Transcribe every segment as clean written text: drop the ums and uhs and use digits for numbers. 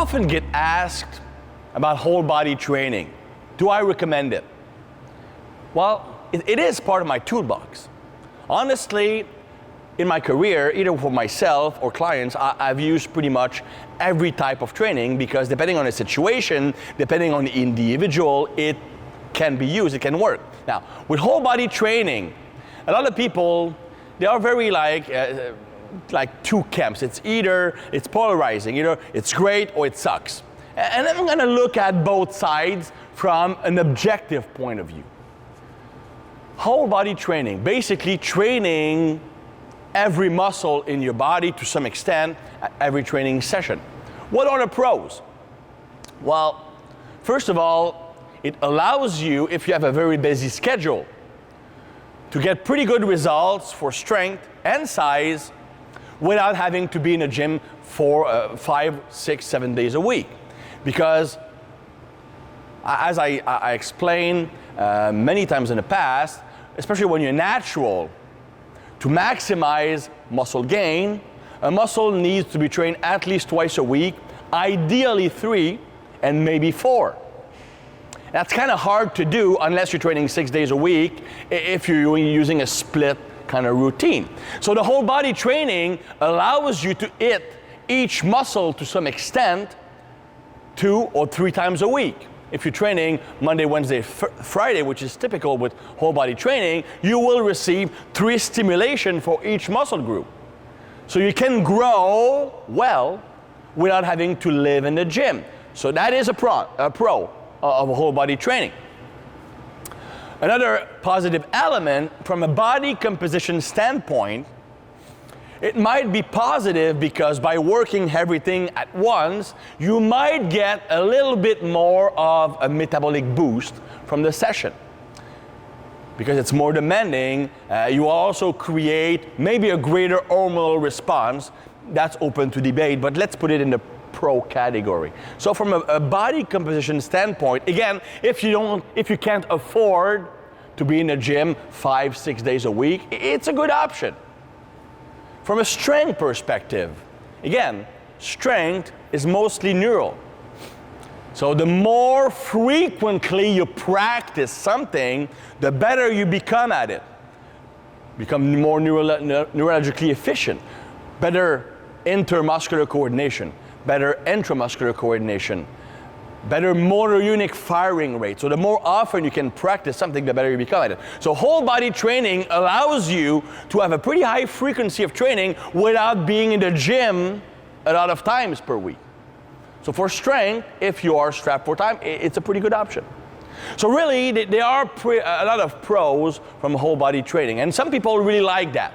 often get asked about whole body training. Do I recommend it? Well, it is part of my toolbox. Honestly, in my career, either for myself or clients, I've used pretty much every type of training because depending on the situation, depending on the individual, it can be used, it can work. Now, with whole body training, a lot of people, they are very like two camps. It's polarizing, either it's great or it sucks. And I'm gonna look at both sides from an objective point of view. Whole body training, basically training every muscle in your body to some extent at every training session. What are the pros? Well, first of all, it allows you, if you have a very busy schedule, to get pretty good results for strength and size without having to be in a gym for 5, 6, 7 days a week. Because as I explained many times in the past, especially when you're natural, to maximize muscle gain, a muscle needs to be trained at least twice a week, ideally 3 and maybe 4. That's kind of hard to do unless you're training 6 days a week if you're using a split kind of routine. So the whole body training allows you to hit each muscle to some extent 2 or 3 times a week. If you're training Monday, Wednesday, Friday, which is typical with whole body training, you will receive 3 stimulation for each muscle group. So you can grow well without having to live in the gym. So that is a pro of whole body training. Another positive element from a body composition standpoint, it might be positive because by working everything at once, you might get a little bit more of a metabolic boost from the session. Because it's more demanding, you also create maybe a greater hormonal response. That's open to debate, but let's put it in the pro category. So from a body composition standpoint, again, if you can't afford to be in the gym 5, 6 days a week, it's a good option. From a strength perspective, again, strength is mostly neural. So the more frequently you practice something, the better you become at it. Become more neurologically efficient, better intermuscular coordination, better intramuscular coordination, better motor unit firing rate. So the more often you can practice something, the better you become at it. So whole body training allows you to have a pretty high frequency of training without being in the gym a lot of times per week. So for strength, if you are strapped for time, it's a pretty good option. So really, there are a lot of pros from whole body training, and some people really like that.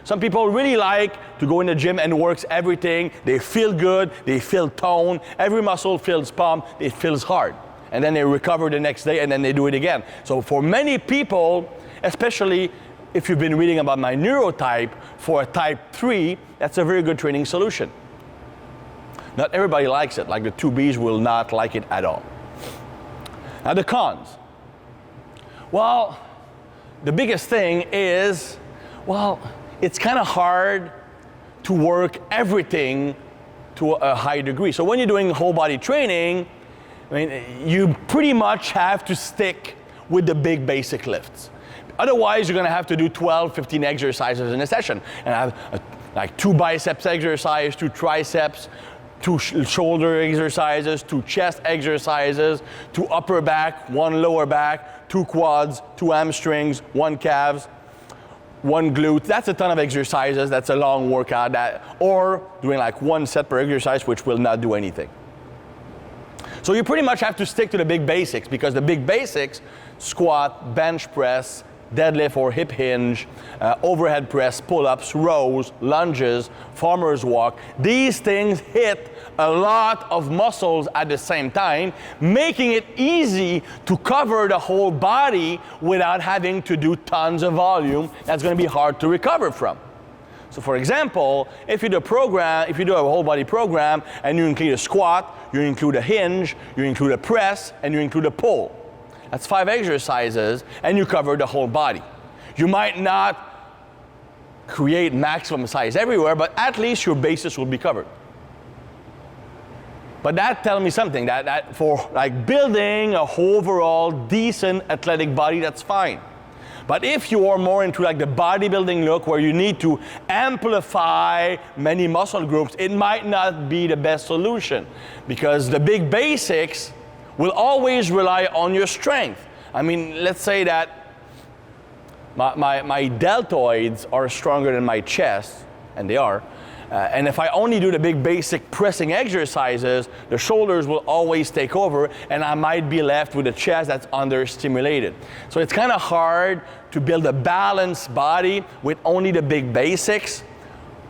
Some people really like to go in the gym and work everything. They feel good, they feel toned, every muscle feels pumped, it feels hard. And then they recover the next day and then they do it again. So for many people, especially if you've been reading about my neurotype, for a type 3, that's a very good training solution. Not everybody likes it, like the 2Bs will not like it at all. Now the cons. Well, the biggest thing is, well, it's kind of hard to work everything to a high degree. So when you're doing whole body training, I mean, you pretty much have to stick with the big basic lifts. Otherwise, you're gonna have to do 12, 15 exercises in a session and have like 2 biceps exercises, 2 triceps, 2 shoulder exercises, 2 chest exercises, 2 upper back, 1 lower back, 2 quads, 2 hamstrings, 1 calves, 1 glute. That's a ton of exercises. That's a long workout. Or doing like 1 set per exercise, which will not do anything. So you pretty much have to stick to the big basics, because the big basics, squat, bench press, deadlift or hip hinge, overhead press, pull-ups, rows, lunges, farmer's walk. These things hit a lot of muscles at the same time, making it easy to cover the whole body without having to do tons of volume. That's going to be hard to recover from. So for example, if you do a whole body program and you include a squat, you include a hinge, you include a press, and you include a pull. That's 5 exercises, and you cover the whole body. You might not create maximum size everywhere, but at least your basis will be covered. But that tells me something, that for like building a overall decent athletic body, that's fine. But if you are more into like the bodybuilding look where you need to amplify many muscle groups, it might not be the best solution, because the big basics will always rely on your strength. I mean, let's say that my deltoids are stronger than my chest, and they are. And if I only do the big basic pressing exercises, the shoulders will always take over, and I might be left with a chest that's understimulated. So it's kind of hard to build a balanced body with only the big basics,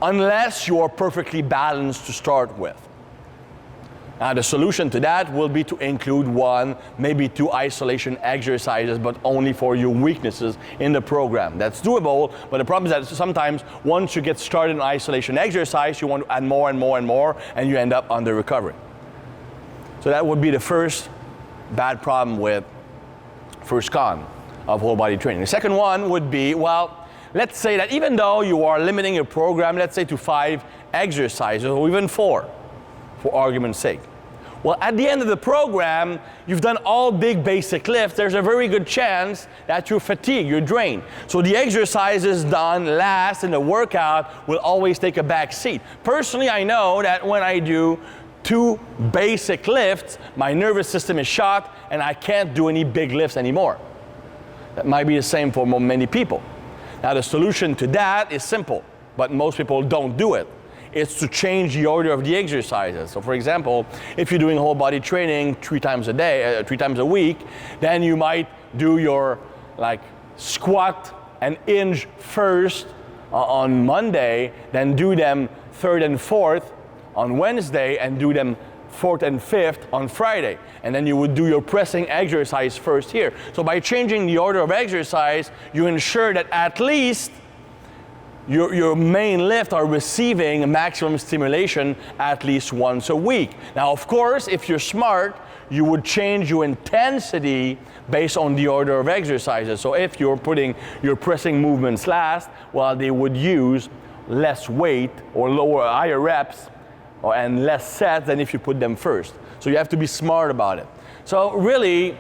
unless you are perfectly balanced to start with. Now the solution to that will be to include 1, maybe 2 isolation exercises, but only for your weaknesses in the program. That's doable, but the problem is that sometimes once you get started in isolation exercise, you want to add more and more and more, and you end up under recovery. So that would be the first bad problem with first con of whole body training. The second one would be, well, let's say that even though you are limiting your program, let's say to 5 exercises or even 4, for argument's sake. Well, at the end of the program, you've done all big basic lifts. There's a very good chance that you're fatigued, you're drained. So the exercises done last in the workout will always take a back seat. Personally, I know that when I do 2 basic lifts, my nervous system is shot and I can't do any big lifts anymore. That might be the same for many people. Now the solution to that is simple, but most people don't do it. It's to change the order of the exercises. So for example, if you're doing whole body training 3 times a day, 3 times a week, then you might do your like squat and hinge first on Monday, then do them 3rd and 4th on Wednesday, and do them 4th and 5th on Friday. And then you would do your pressing exercise first here. So by changing the order of exercise, you ensure that at least your main lift are receiving maximum stimulation at least once a week. Now, of course, if you're smart, you would change your intensity based on the order of exercises. So if you're putting your pressing movements last, well, they would use less weight or higher reps and less sets than if you put them first. So you have to be smart about it. So really,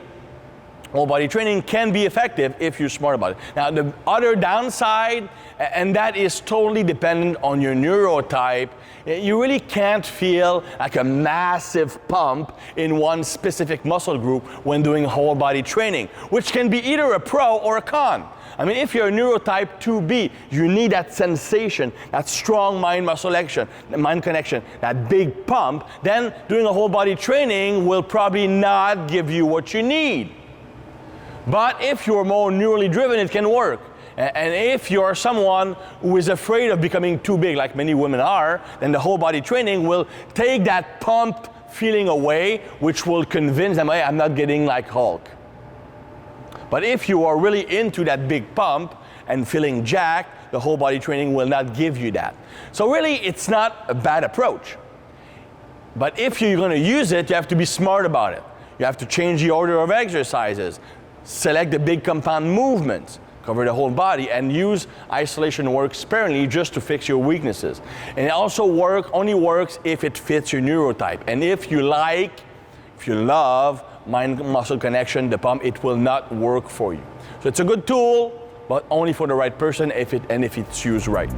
whole body training can be effective if you're smart about it. Now the other downside, and that is totally dependent on your neurotype, you really can't feel like a massive pump in one specific muscle group when doing whole body training, which can be either a pro or a con. I mean, if you're a neurotype 2B, you need that sensation, that strong mind-muscle connection, that big pump, then doing a whole body training will probably not give you what you need. But if you're more neurally driven, it can work. And if you're someone who is afraid of becoming too big, like many women are, then the whole body training will take that pump feeling away, which will convince them, hey, I'm not getting like Hulk. But if you are really into that big pump and feeling jacked, the whole body training will not give you that. So really, it's not a bad approach. But if you're going to use it, you have to be smart about it. You have to change the order of exercises. Select the big compound movements, cover the whole body, and use isolation work sparingly just to fix your weaknesses. And it also only works if it fits your neurotype. And if you love mind-muscle connection, the pump, it will not work for you. So it's a good tool, but only for the right person if it's used right.